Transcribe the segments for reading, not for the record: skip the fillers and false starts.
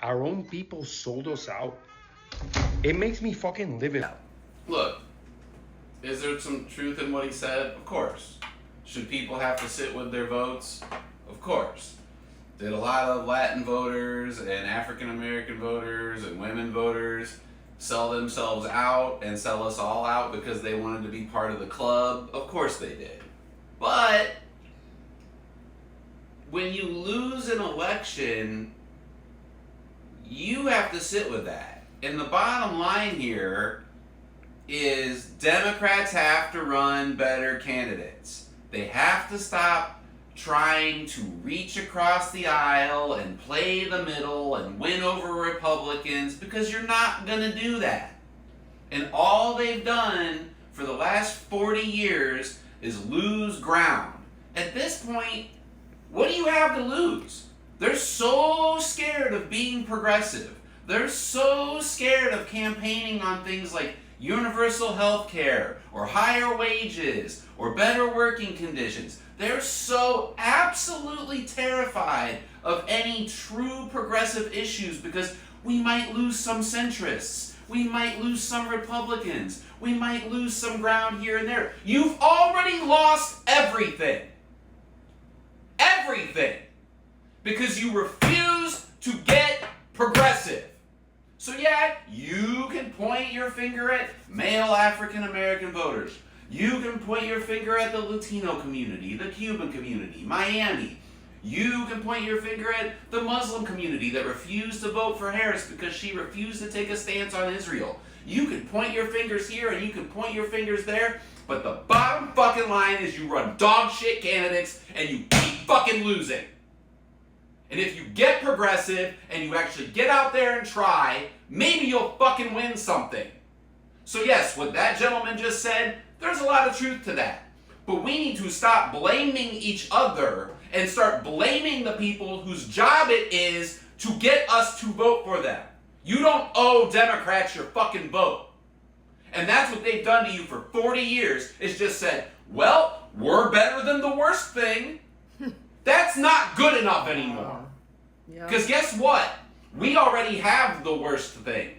Our own people sold us out. It makes me fucking live it out. Look, is there some truth in what he said? Of course. Should people have to sit with their votes? Of course. Did a lot of Latin voters and African American voters and women voters sell themselves out and sell us all out because they wanted to be part of the club? Of course they did. But when you lose an election, you have to sit with that. And the bottom line here is Democrats have to run better candidates. They have to stop trying to reach across the aisle and play the middle and win over Republicans, because you're not going to do that. And all they've done for the last 40 years is lose ground. At this point, what do you have to lose? They're so scared of being progressive. They're so scared of campaigning on things like universal health care or higher wages or better working conditions. They're so absolutely terrified of any true progressive issues because we might lose some centrists. We might lose some Republicans. We might lose some ground here and there. You've already lost everything. Everything. Because you refuse to get progressive. So yeah, you can point your finger at male African American voters. You can point your finger at the Latino community, the Cuban community, Miami. You can point your finger at the Muslim community that refused to vote for Harris because she refused to take a stance on Israel. You can point your fingers here and you can point your fingers there, but the bottom fucking line is you run dog shit candidates and you keep fucking losing. And if you get progressive and you actually get out there and try, maybe you'll fucking win something. So yes, what that gentleman just said, there's a lot of truth to that. But we need to stop blaming each other and start blaming the people whose job it is to get us to vote for them. You don't owe Democrats your fucking vote. And that's what they've done to you for 40 years, is just said, well, we're better than the worst thing. That's not good enough anymore. Because guess what? We already have the worst thing.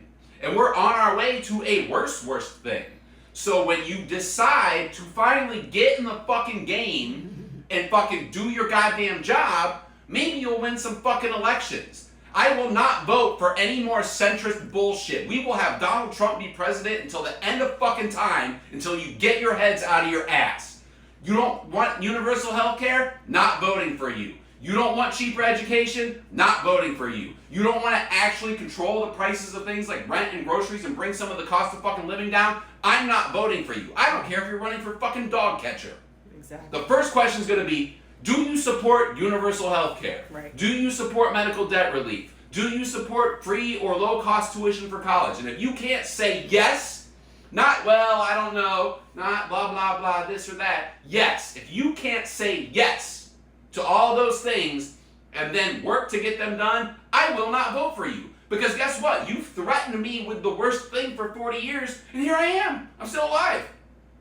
And we're on our way to a worst thing. So when you decide to finally get in the fucking game and fucking do your goddamn job, maybe you'll win some fucking elections. I will not vote for any more centrist bullshit. We will have Donald Trump be president until the end of fucking time, until you get your heads out of your ass. You don't want universal health care? Not voting for you. You don't want cheaper education? Not voting for you. You don't want to actually control the prices of things like rent and groceries and bring some of the cost of fucking living down? I'm not voting for you. I don't care if you're running for fucking dog catcher. Exactly. The first question is going to be, do you support universal health care? Right. Do you support medical debt relief? Do you support free or low cost tuition for college? And if you can't say yes, not, well, I don't know, not blah, blah, blah, this or that. Yes, if you can't say yes to all those things and then work to get them done, I will not vote for you. Because guess what? You've threatened me with the worst thing for 40 years, and here I am. I'm still alive.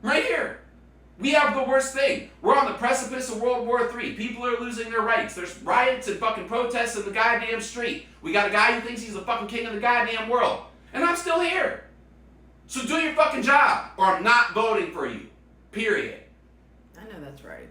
Right here. We have the worst thing. We're on the precipice of World War III. People are losing their rights. There's riots and fucking protests in the goddamn street. We got a guy who thinks he's the fucking king of the goddamn world. And I'm still here. So do your fucking job, or I'm not voting for you. Period. I know that's right.